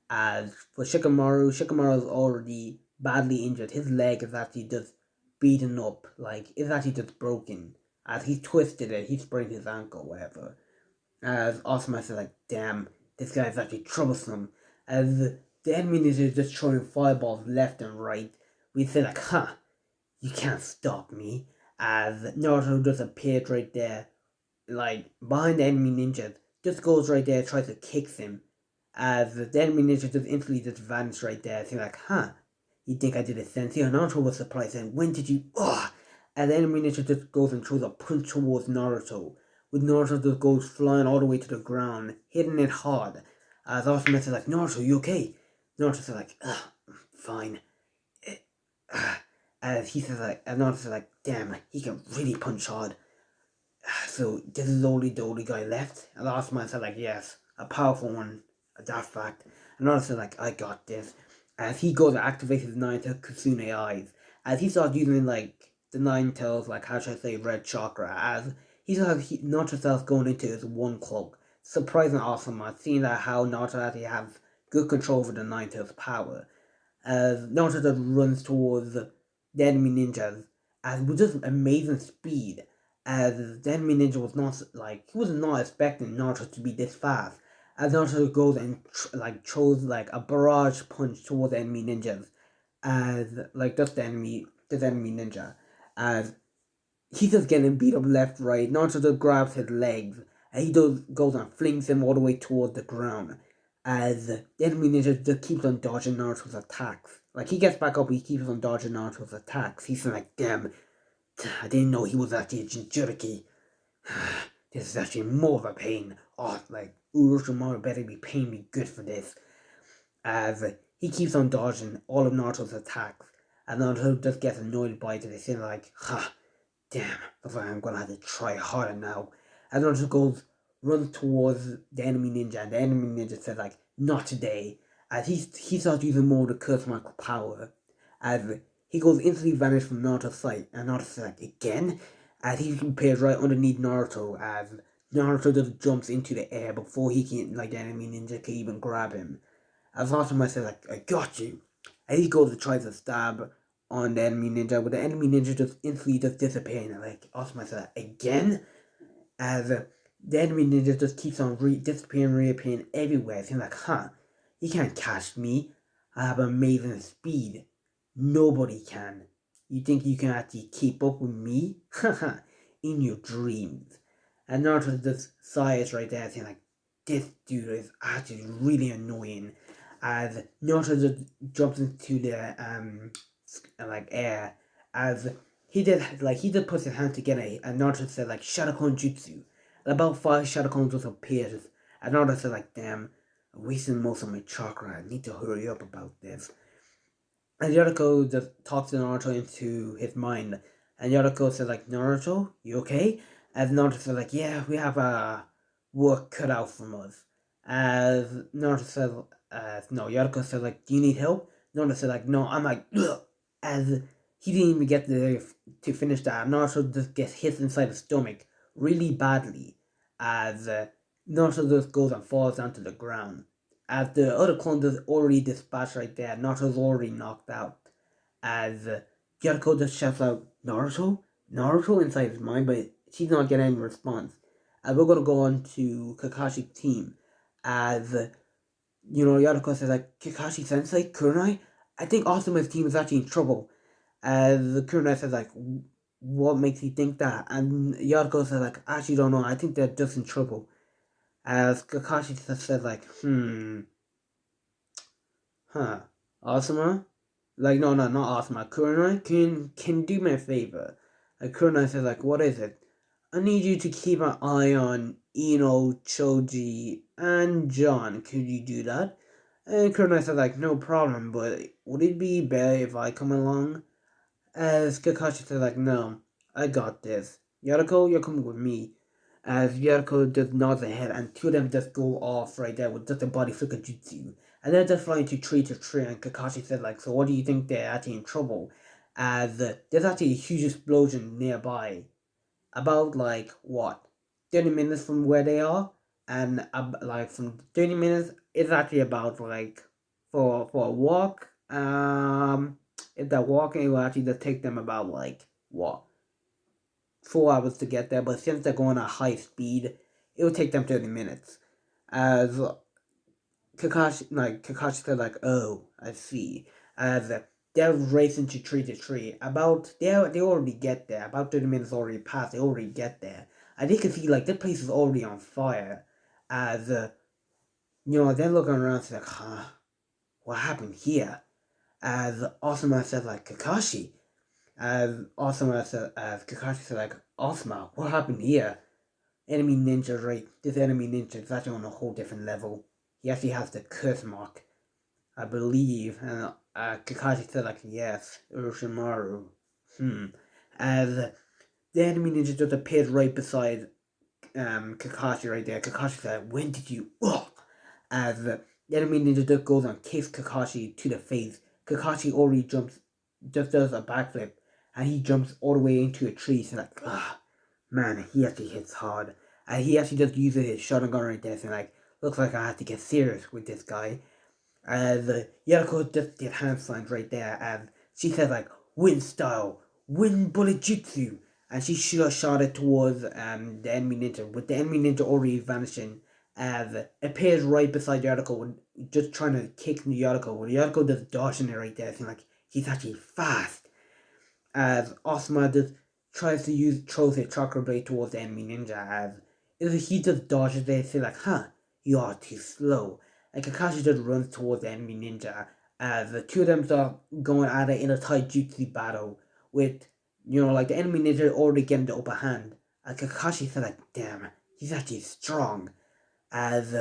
As for Shikamaru is already badly injured. His leg is actually just beaten up. Like, it's actually just broken. As he twisted it, he sprained his ankle, whatever. As Asuma said, like, damn, this guy is actually troublesome. As the enemy is just throwing fireballs left and right, we say, like, huh, you can't stop me. As Naruto just appeared right there, like, behind the enemy ninjas, just goes right there, tries to kick him. As the enemy ninja just instantly just vanished right there, saying, like, huh, you think I did a sensei? And Naruto was surprised, and when did you, ugh! And the enemy ninja just goes and throws a punch towards Naruto, with Naruto just goes flying all the way to the ground, hitting it hard. As Asuma says, like, Naruto, you okay? Naruto says, like, fine. As he says, like, and Naruto says, like, damn, he can really punch hard. So this is only the only guy left. And Asuma said, like, yes, a powerful one, that fact. And Naruto said, like, I got this. As he goes to activate his Nine-Tailed Kitsune eyes, as he starts using, like, the Nine-Tails, like, how should I say, red chakra, as he starts Naruto starts going into his one cloak, surprising Asuma, seeing that how Naruto actually has good control over the Nine-Tails power. As Naruto just runs towards the enemy ninjas, as with just amazing speed, as the enemy ninja was not, like, he was not expecting Naruto to be this fast. As Naruto goes and throws, like, a barrage punch towards the enemy ninjas, as, like, this enemy ninja, as he's just getting beat up left, right. Naruto just grabs his legs, and he just goes and flings him all the way towards the ground. As the enemy ninja just keeps on dodging Naruto's attacks. Like, he gets back up, he keeps on dodging Naruto's attacks. He's like, damn, I didn't know he was actually a Jinchuriki. This is actually more of a pain. Oh, like, Orochimaru better be paying me good for this. As he keeps on dodging all of Naruto's attacks. And Naruto just gets annoyed by it and they say like, ha, damn, looks like I'm gonna have to try harder now. And Naruto runs towards the enemy ninja, and the enemy ninja says like, not today. As he starts using more of the curse mark power. As he goes instantly vanish from Naruto's sight, and Naruto says like, again? As he appears right underneath Naruto, as Naruto just jumps into the air before he can, like, the enemy ninja can even grab him. As Asuma says like, I got you. And he goes to try to stab on the enemy ninja, but the enemy ninja just instantly just disappearing. And like, Asuma says like, again? As the enemy ninja just keeps on disappearing, reappearing everywhere. Seems like, huh, he can't catch me. I have amazing speed. Nobody can. You think you can actually keep up with me? Haha, in your dreams. And Naruto just sighs right there, saying like, this dude is actually really annoying. As Naruto just jumps into the like air, as he just puts his hand together, and Naruto said like Shadow-Clone Jutsu. And about 5 Shadow-Clones just appears, and Naruto said like, damn, I'm wasting most of my chakra. I need to hurry up about this. And Yoriko just talks to Naruto into his mind. And Yoriko says like, Naruto, you okay? As Naruto says like, yeah, we have work cut out from us. As Naruto says, no, Yoriko says like, do you need help? Naruto says like, no, I'm like, ugh. As he didn't even get to finish that. Naruto just gets hit inside the stomach really badly. As Naruto just goes and falls down to the ground. As the other clone is already dispatched right there, Naruto's already knocked out. As Gyarko just shouts out, Naruto? Naruto inside his mind, but she's not getting any response. And we're gonna go on to Kakashi's team. As, Yariko says like, Kakashi Sensei, Kurenai? I think Asuma's team is actually in trouble. As Kurenai says like, what makes you think that? And Yariko says like, I actually don't know, I think they're just in trouble. As Kakashi says like, Asuma? Like, no, not Asuma. Kurenai, can do me a favor. Like, Kurenai says like, what is it? I need you to keep an eye on Ino, Choji, and John. Could you do that? And Kurenai says like, no problem, but would it be better if I come along? As Kakashi says like, no, I got this. Yariko, you're coming with me. As Yariko just nods ahead, and two of them just go off right there with just a body flicker jutsu. And they're just flying to tree, and Kakashi said like, so what do you think they're actually in trouble? As there's actually a huge explosion nearby. About like, what, 30 minutes from where they are? And like from 30 minutes, it's actually about like, for a walk, if they're walking, it will actually just take them about like, what, 4 hours to get there, but since they're going at high speed, it will take them 30 minutes. As Kakashi said like, oh, I see. As they're racing to tree. About, they already get there. About 30 minutes already passed, they already get there. And they can see like, that place is already on fire. As, they're looking around, it's like, huh, what happened here? As Asuma said like, Kakashi. As Kakashi said like, Asuma, what happened here? Enemy ninja, right? This enemy ninja is actually on a whole different level. He actually has the curse mark, I believe. And Kakashi said like, yes, Orochimaru. As the enemy ninja just appeared right beside Kakashi right there. Kakashi said, when did you... As the enemy ninja just goes and kicks Kakashi to the face. Kakashi already just does a backflip. And he jumps all the way into a tree. So like, man, he actually hits hard. And he actually just uses his shotgun right there. So like, looks like I have to get serious with this guy. As Yariko just did hand signs right there. And she says like, wind style, wind bullet jutsu. And she shot it towards the enemy ninja. With the enemy ninja already vanishing. As appears right beside Yariko, just trying to kick Yariko. When Yariko just dodging it right there. So like, he's actually fast. As Asuma just throws his chakra blade towards the enemy ninja. As he just dodges it, say like, huh, you are too slow. And Kakashi just runs towards the enemy ninja. As the two of them start going at it in a taijutsu battle. With, like the enemy ninja already getting the upper hand. And Kakashi said like, damn, he's actually strong. As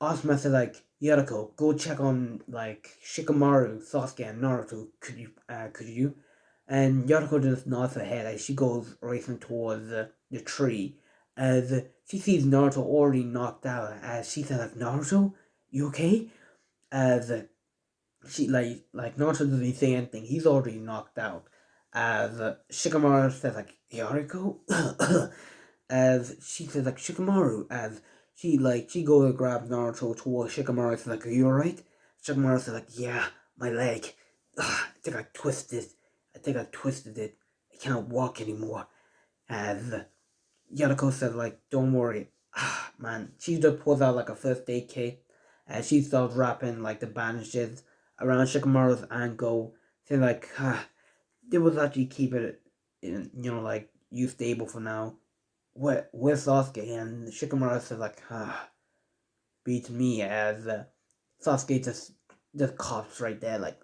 Asuma said, like, Yariko, go check on, like, Shikamaru, Sasuke, and Naruto. Could you? And Yariko just nods her head as she goes racing towards the tree. As she sees Naruto already knocked out, as she says, like, Naruto, you okay? As she like Naruto doesn't say anything. He's already knocked out. As Shikamaru says, like, Yariko, as she says, like, Shikamaru, as she goes and grabs Naruto towards Shikamaru. Says, like, are you alright? Shikamaru says, like, yeah, my leg. I think I twisted. It. I can't walk anymore. As Yanako said, like, don't worry. Man, she just pulls out, like, a first aid kit, and she starts wrapping, like, the bandages around Shikamaru's ankle, saying, like, they will actually keep it, like, you stable for now. Where's Sasuke? And Shikamaru says, like, beats me, as Sasuke just coughs right there, like,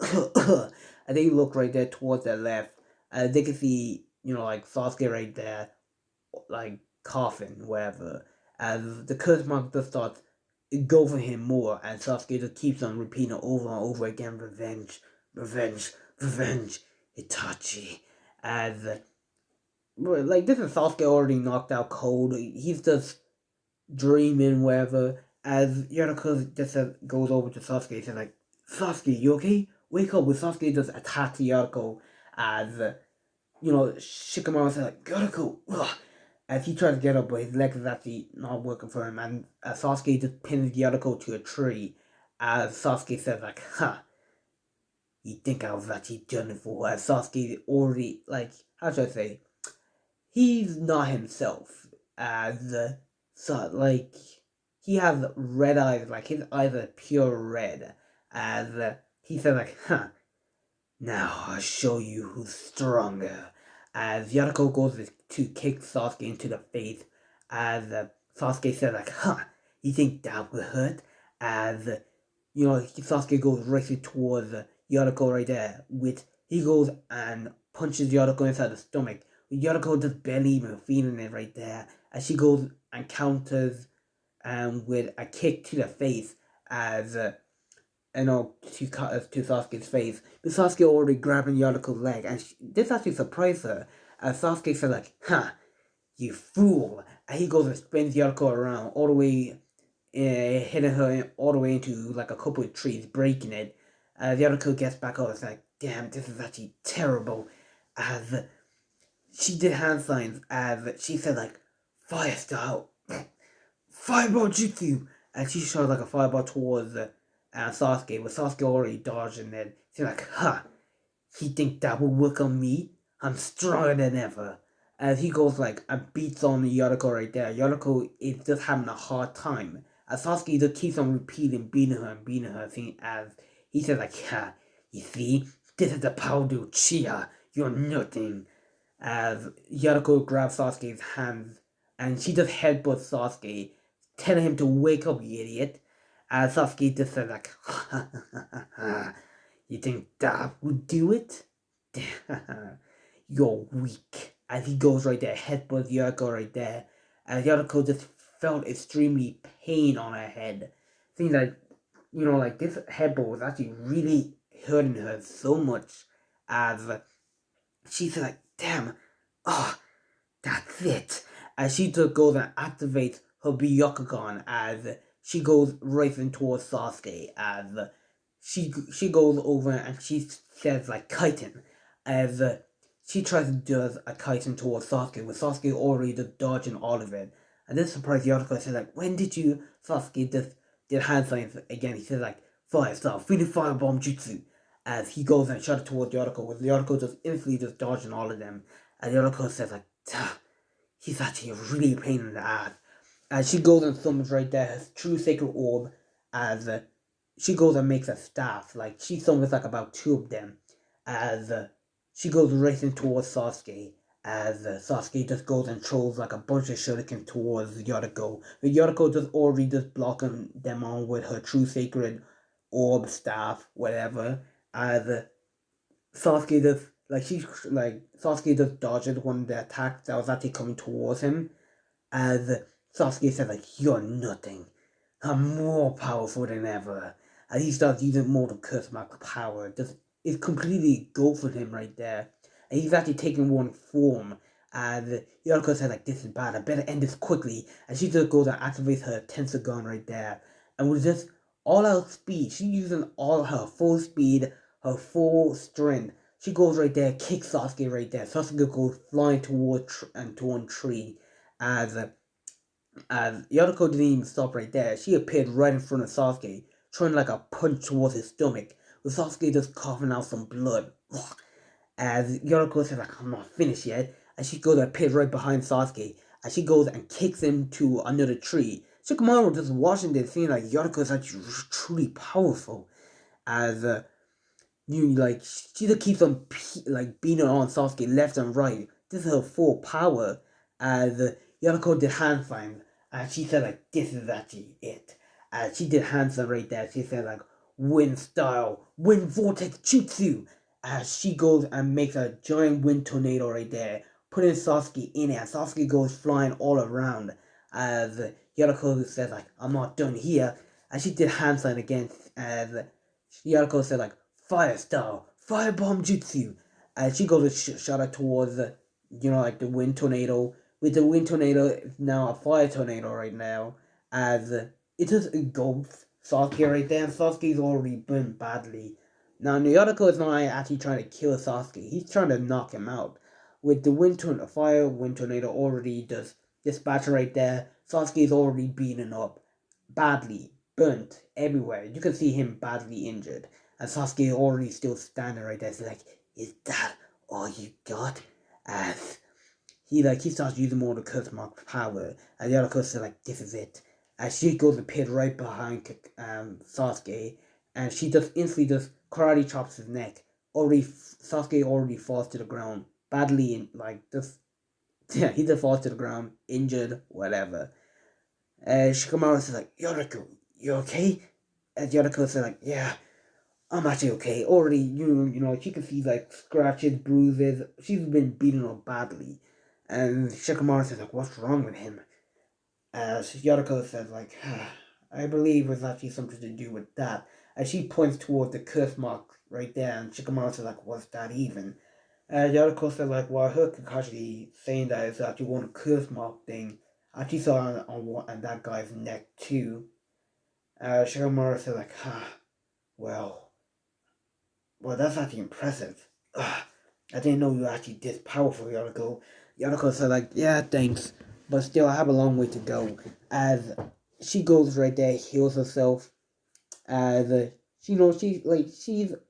and they look right there towards their left, they can see, like, Sasuke right there, like, coughing, whatever, as the curse mark just starts go for him more, and Sasuke just keeps on repeating over and over again, revenge, revenge, revenge, Itachi, as, like, this is Sasuke already knocked out cold, he's just dreaming, whatever, as Yanako just goes over to Sasuke and says, like, Sasuke, you okay? Wake up, with Sasuke just attacks Yanako, as, Shikamaru says, like, Yanako, ugh, as he tries to get up, but his legs is actually not working for him, and Sasuke just pins Yanako to a tree, as Sasuke says, like, you think I was actually done it for, as Sasuke already, like, how should I say, he's not himself, as, so, like, he has red eyes, like, his eyes are pure red, as, he says, like, now I'll show you who's stronger. As Yarako goes to kick Sasuke into the face, as Sasuke says, like, you think that will hurt? As, Sasuke goes racing towards Yarako right there, he goes and punches Yarako inside the stomach. Yarako just barely even feeling it right there, as she goes and counters with a kick to the face, as to Sasuke's face. But Sasuke already grabbing Yadoko's leg, and this actually surprised her. As Sasuke said, like, you fool! And he goes and spins Yadoko around, all the way, hitting her all the way into, like, a couple of trees, breaking it. As Yadoko gets back up, it's like, damn, this is actually terrible. As she did hand signs, as she said, like, fire style, fireball jutsu! And she shot, like, a fireball towards Sasuke, but Sasuke already dodged, and then she's like, he think that will work on me? I'm stronger than ever. As he goes, like, and beats on Yadoko right there. Yadoko is just having a hard time. As Sasuke just keeps on repeating, beating her, saying, as he says, like, you see, this is the power to Uchiha. You're nothing. As Yadoko grabs Sasuke's hands, and she just headbutts Sasuke, telling him to wake up, you idiot. As Sasuke just said, like, you think that would do it? You're weak. As he goes right there, headbutts Yuriko right there. As Yuriko just felt extremely pain on her head. Seems like, like, this headbutt was actually really hurting her so much. As she said, like, damn, that's it. As she just goes and activates her Byakugan, as she goes racing towards Sasuke, as she goes over and she says, like, Kaiten, as she tries to do a Kaiten towards Sasuke, with Sasuke already just dodging all of it. And this surprised Yasuko. Says, like, when did you, Sasuke, just did hand signs again? He says, like, fire style, feeling firebomb jutsu, as he goes and shot it towards Yasuko, with Yasuko just instantly just dodging all of them. And Yasuko says, like, he's actually a really pain in the ass. As she goes and summons right there her true sacred orb, as she goes and makes a staff. Like, she summons, like, about 2 of them, as she goes racing towards Sasuke, as Sasuke just goes and throws, like, a bunch of shuriken towards Yodoko. But Yodoko just already just blocking them on with her true sacred orb staff, whatever. As Sasuke just, Sasuke just dodged one of the attacks that was actually coming towards him. As Sasuke said like, "You're nothing. I'm more powerful than ever." And he starts using more of curse mark power. Just it's completely engulfing him right there. And he's actually taking one form. And Yoriko said like, "This is bad. I better end this quickly." And she just goes and activates her tensor gun right there. And with just all out speed, she's using all her full speed, her full strength. She goes right there, kicks Sasuke right there. Sasuke goes flying towards to one tree as Yotoko didn't even stop right there. She appeared right in front of Sasuke, throwing like a punch towards his stomach, with Sasuke just coughing out some blood. As Yotoko says, like, "I'm not finished yet," and she goes and appears right behind Sasuke, and she goes and kicks him to another tree. Shikamaru just watching this, seeing like Yotoko is actually truly powerful, as you like she just keeps on like beating on Sasuke left and right. This is her full power. As Yonako did hand signs, and she said like, "This is actually it." And she did hand signs right there. She said like, "Wind style, wind vortex jutsu." As she goes and makes a giant wind tornado right there, putting Sasuke in it. And Sasuke goes flying all around. As Yonako says like, "I'm not done here." And she did hand sign again. As Yonako said like, "Fire style, firebomb jutsu." And she goes to shot it towards like the wind tornado. With the wind tornado, it's now a fire tornado right now. As it just engulfs Sasuke right there, and Sasuke's already burned badly. Now, Naruto is not actually trying to kill Sasuke, he's trying to knock him out. With the wind tornado already just dispatched right there, Sasuke is already beaten up badly, burnt everywhere. You can see him badly injured. And Sasuke already still standing right there. It's like, "Is that all you got?" As he starts using more of the curse mark power, and the other curse is like, "This is it." And she goes and pit right behind Sasuke, and she just instantly just karate chops his neck. Already Sasuke already falls to the ground badly, in like just yeah, he just falls to the ground injured, whatever. Shikamaru says like, "Yoriko, you okay?" And Yoriko says like, "Yeah, I'm actually okay." Already, she can see like scratches, bruises. She's been beaten up badly. And Shikamaru says like, "What's wrong with him?" Yoriko says like, "I believe it's actually something to do with that." And she points towards the curse mark right there. And Shikamaru says like, "What's that even?" Yoriko said like, "Well, I heard Kakashi saying that it's actually one curse mark thing. I actually saw it on that guy's neck too." Shikamaru said like, well, that's actually impressive. I didn't know you were actually this powerful, Yoriko." Yoriko said like, "Yeah, thanks, but still I have a long way to go." As she goes right there, heals herself. As she's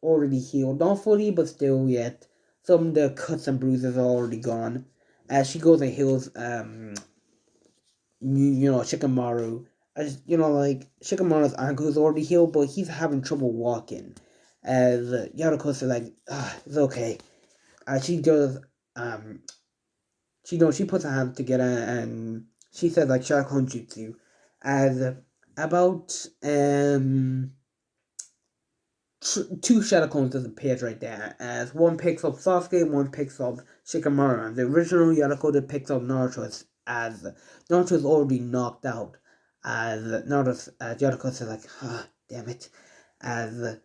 already healed, not fully, but still yet. Some of the cuts and bruises are already gone. As she goes and heals Shikamaru. As like Shikamaru's ankle is already healed, but he's having trouble walking. As Yoriko said like, "It's okay." She does she puts her hands together and she says like Sharakon Jutsu. As about two Shadowclones just appears right there, as one picks up Sasuke and one picks up Shikamaru. And the original Yonako that picks up Naruto as Naruto is already knocked out. As Yonako says like, damn it. As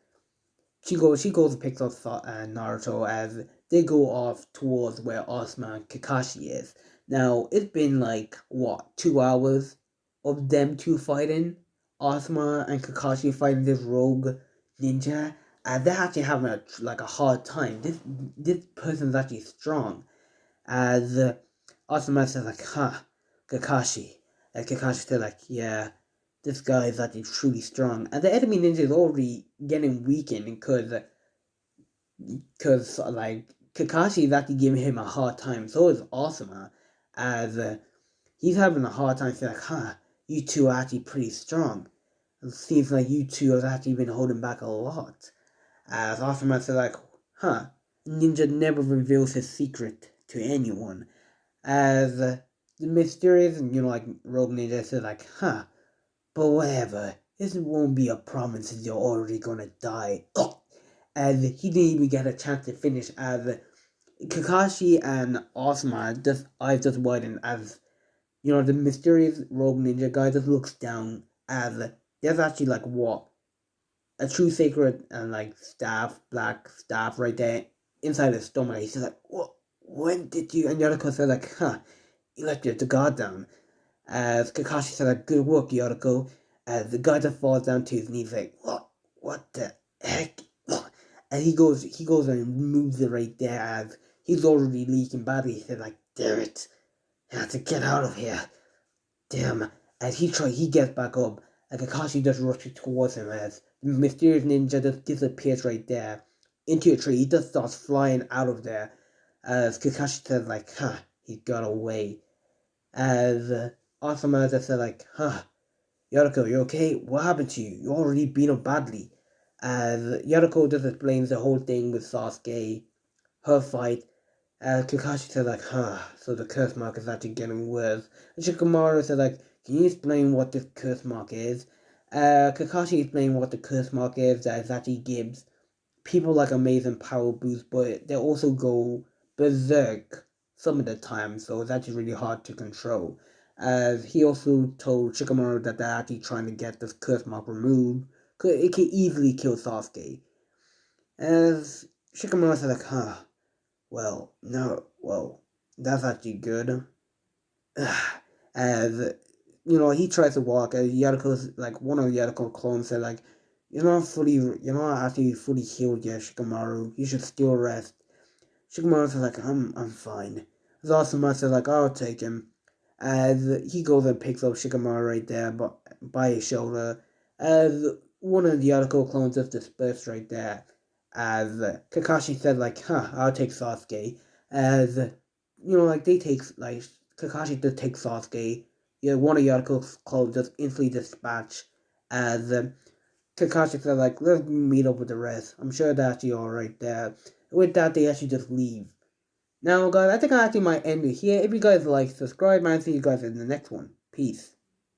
she goes and picks up Naruto as they go off towards where Asuma and Kakashi is. Now, it's been like, what, 2 hours of them two fighting? Asuma and Kakashi fighting this rogue ninja. And they're actually having a hard time. This person's actually strong. As Asuma says like, Kakashi. And Kakashi said like, "Yeah, this guy is actually truly strong." And the enemy ninja is already getting weakened because like Kakashi is actually giving him a hard time. So is Asuma, as he's having a hard time saying like, "You two are actually pretty strong. It seems like you two have actually been holding back a lot." As Asuma said like, Ninja never reveals his secret to anyone." As the mysterious, like Rogue Ninja said like, "But whatever, this won't be a problem since you're already gonna die." As he didn't even get a chance to finish, as Kakashi and Asuma just eyes just widened as The mysterious rogue ninja guy just looks down as there's actually like what a true sacred and like staff, black staff right there inside his stomach. He's like, what? When did you? And Yoriko said like, huh, you let the guard down. As Kakashi said like, good work, Yoriko. As the guy just falls down to his knees like, what? What the heck? And he goes and moves it right there as he's already leaking badly. He said like, damn it, I have to get out of here. Damn. As he gets back up, and Kakashi just rushes towards him as the mysterious ninja just disappears right there into a tree. He just starts flying out of there as Kakashi says like, huh, he got away. As Asama just said like, huh, Yoriko, you okay? What happened to you? You already beat up badly. As Yoriko just explains the whole thing with Sasuke, her fight, Kakashi said like, huh, so the curse mark is actually getting worse. And Shikamaru said like, can you explain what this curse mark is? Kakashi explained what the curse mark is, that it actually gives people like amazing power boost, but they also go berserk some of the time, so it's actually really hard to control. As he also told Shikamaru that they're actually trying to get this curse mark removed, cause it can easily kill Sasuke. As Shikamaru said like, huh, well, no, well, that's actually good. As he tries to walk, as Yariko's like one of the Yariko clones said like, you're not actually fully healed yet, Shikamaru. You should still rest. Shikamaru says like, I'm fine. Zasuma says like, I'll take him. As he goes and picks up Shikamaru right there, but by his shoulder. As one of the Yariko clones just dispersed right there. As Kakashi said like, huh, I'll take Sasuke. As like they take like Kakashi just takes Sasuke. Yeah, one of Yariko's clones just instantly dispatched. As Kakashi said like, let's meet up with the rest. I'm sure they're actually alright there. With that, they actually just leave. Now, guys, I think I actually might end it here. If you guys like, subscribe, man. See you guys in the next one. Peace.